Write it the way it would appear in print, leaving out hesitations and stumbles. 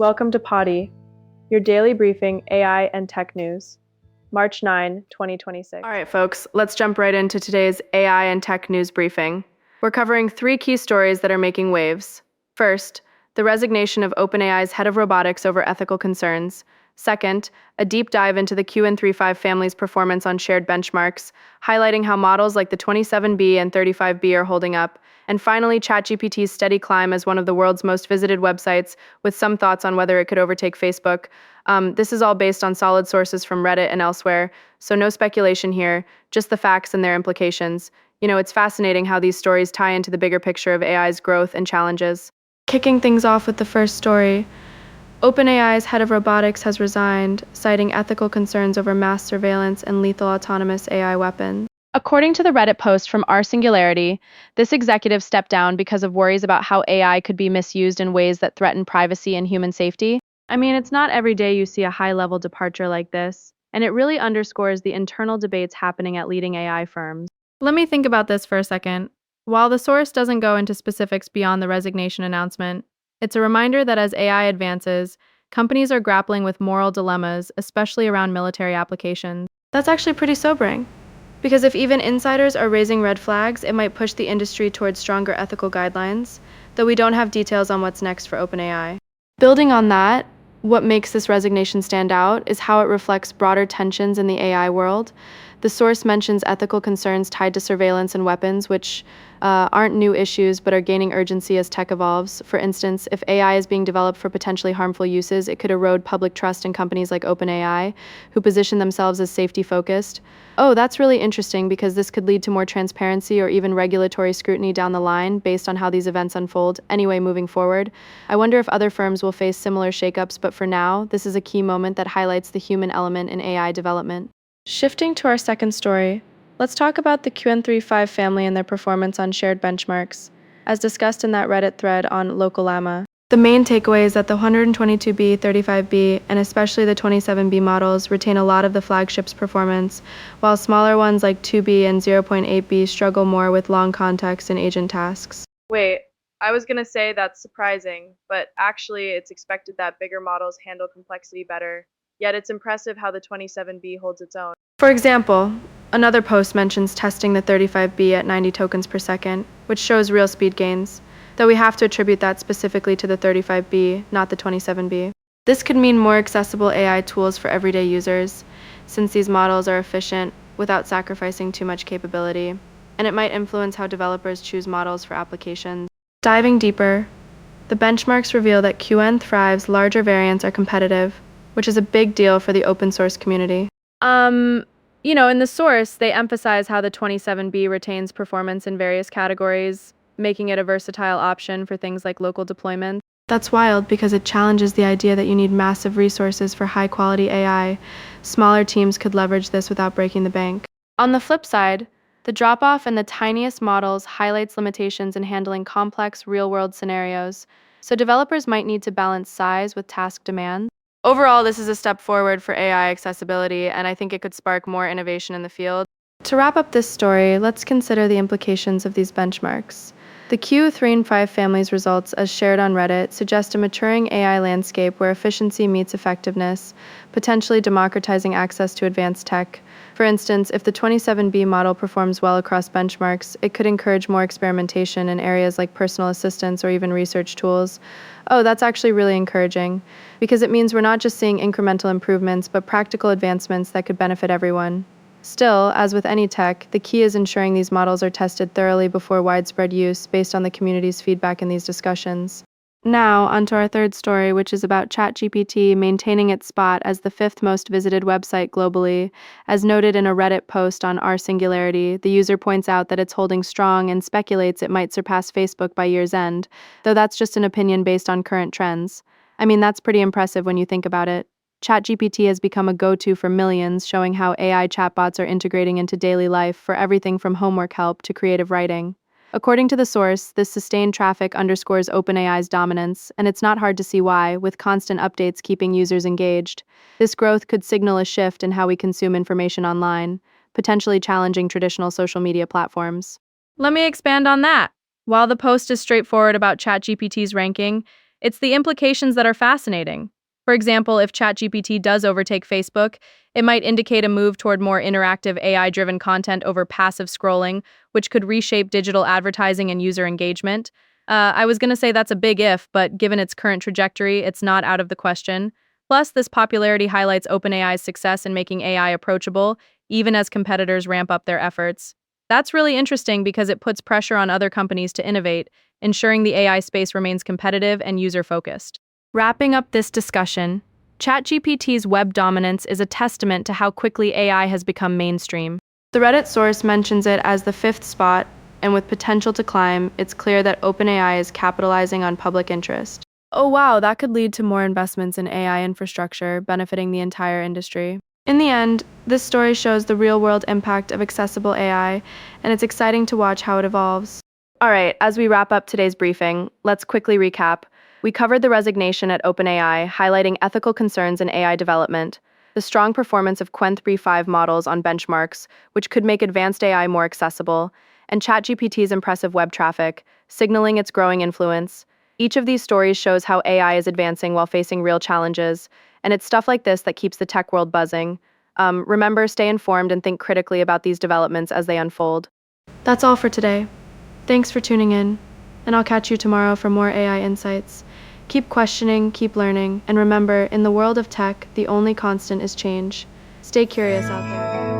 Welcome to Poddy, your daily briefing AI and tech news, March 9, 2026. All right, folks, let's jump right into today's AI and tech news briefing. We're covering three key stories that are making waves. First, the resignation of OpenAI's head of robotics over ethical concerns. Second, a deep dive into the QN35 family's performance on shared benchmarks, highlighting how models like the 27B and 35B are holding up. And finally, ChatGPT's steady climb as one of the world's most visited websites, with some thoughts on whether it could overtake Facebook. This is all based on solid sources from Reddit and elsewhere, so no speculation here, just the facts and their implications. It's fascinating how these stories tie into the bigger picture of AI's growth and challenges. Kicking things off with the first story, OpenAI's head of robotics has resigned, citing ethical concerns over mass surveillance and lethal autonomous AI weapons. According to the Reddit post from rSingularity, this executive stepped down because of worries about how AI could be misused in ways that threaten privacy and human safety. I mean, it's not every day you see a high-level departure like this, and it really underscores the internal debates happening at leading AI firms. Let me think about this for a second. While the source doesn't go into specifics beyond the resignation announcement, it's a reminder that as AI advances, companies are grappling with moral dilemmas, especially around military applications. That's actually pretty sobering. Because if even insiders are raising red flags, it might push the industry towards stronger ethical guidelines, though we don't have details on what's next for OpenAI. Building on that, what makes this resignation stand out is how it reflects broader tensions in the AI world. The source mentions ethical concerns tied to surveillance and weapons, which aren't new issues but are gaining urgency as tech evolves. For instance, if AI is being developed for potentially harmful uses, it could erode public trust in companies like OpenAI, who position themselves as safety-focused. Oh, that's really interesting because this could lead to more transparency or even regulatory scrutiny down the line based on how these events unfold. Anyway, moving forward, I wonder if other firms will face similar shakeups, but for now, this is a key moment that highlights the human element in AI development. Shifting to our second story, let's talk about the QN35 family and their performance on shared benchmarks, as discussed in that Reddit thread on Local Llama. The main takeaway is that the 122B, 35B, and especially the 27B models retain a lot of the flagship's performance, while smaller ones like 2B and 0.8B struggle more with long context and agent tasks. Wait, I was gonna say that's surprising, but actually it's expected that bigger models handle complexity better. Yet it's impressive how the 27B holds its own. For example, another post mentions testing the 35B at 90 tokens per second, which shows real speed gains, though we have to attribute that specifically to the 35B, not the 27B. This could mean more accessible AI tools for everyday users, since these models are efficient without sacrificing too much capability, and it might influence how developers choose models for applications. Diving deeper, the benchmarks reveal that QN larger variants are competitive, which is a big deal for the open source community. In the source, they emphasize how the 27B retains performance in various categories, making it a versatile option for things like local deployment. That's wild because it challenges the idea that you need massive resources for high-quality AI. Smaller teams could leverage this without breaking the bank. On the flip side, the drop-off in the tiniest models highlights limitations in handling complex real-world scenarios, so developers might need to balance size with task demand. Overall, this is a step forward for AI accessibility, and I think it could spark more innovation in the field. To wrap up this story, let's consider the implications of these benchmarks. The Q3 and 5 family's results, as shared on Reddit, suggest a maturing AI landscape where efficiency meets effectiveness, potentially democratizing access to advanced tech. For instance, if the 27B model performs well across benchmarks, it could encourage more experimentation in areas like personal assistance or even research tools. Oh, that's actually really encouraging, because it means we're not just seeing incremental improvements, but practical advancements that could benefit everyone. Still, as with any tech, the key is ensuring these models are tested thoroughly before widespread use based on the community's feedback in these discussions. Now, onto our third story, which is about ChatGPT maintaining its spot as the 5th most visited website globally. As noted in a Reddit post on rSingularity, the user points out that it's holding strong and speculates it might surpass Facebook by year's end, though that's just an opinion based on current trends. I mean, that's pretty impressive when you think about it. ChatGPT has become a go-to for millions, showing how AI chatbots are integrating into daily life for everything from homework help to creative writing. According to the source, this sustained traffic underscores OpenAI's dominance, and it's not hard to see why, with constant updates keeping users engaged. This growth could signal a shift in how we consume information online, potentially challenging traditional social media platforms. Let me expand on that. While the post is straightforward about ChatGPT's ranking, It's the implications that are fascinating. For example, if ChatGPT does overtake Facebook, it might indicate a move toward more interactive AI-driven content over passive scrolling, which could reshape digital advertising and user engagement. I was going to say that's a big if, but given its current trajectory, it's not out of the question. Plus, this popularity highlights OpenAI's success in making AI approachable, even as competitors ramp up their efforts. That's really interesting because it puts pressure on other companies to innovate, ensuring the AI space remains competitive and user-focused. Wrapping up this discussion, ChatGPT's web dominance is a testament to how quickly AI has become mainstream. The Reddit source mentions it as the fifth spot, and with potential to climb, it's clear that OpenAI is capitalizing on public interest. Oh wow, that could lead to more investments in AI infrastructure, benefiting the entire industry. In the end, this story shows the real-world impact of accessible AI, and it's exciting to watch how it evolves. All right, as we wrap up today's briefing, let's quickly recap. We covered the resignation at OpenAI, highlighting ethical concerns in AI development, the strong performance of Qwen 3.5 models on benchmarks, which could make advanced AI more accessible, and ChatGPT's impressive web traffic, signaling its growing influence. Each of these stories shows how AI is advancing while facing real challenges, and it's stuff like this that keeps the tech world buzzing. Remember, stay informed and think critically about these developments as they unfold. That's all for today. Thanks for tuning in, and I'll catch you tomorrow for more AI insights. Keep questioning, keep learning, and remember, in the world of tech, the only constant is change. Stay curious out there.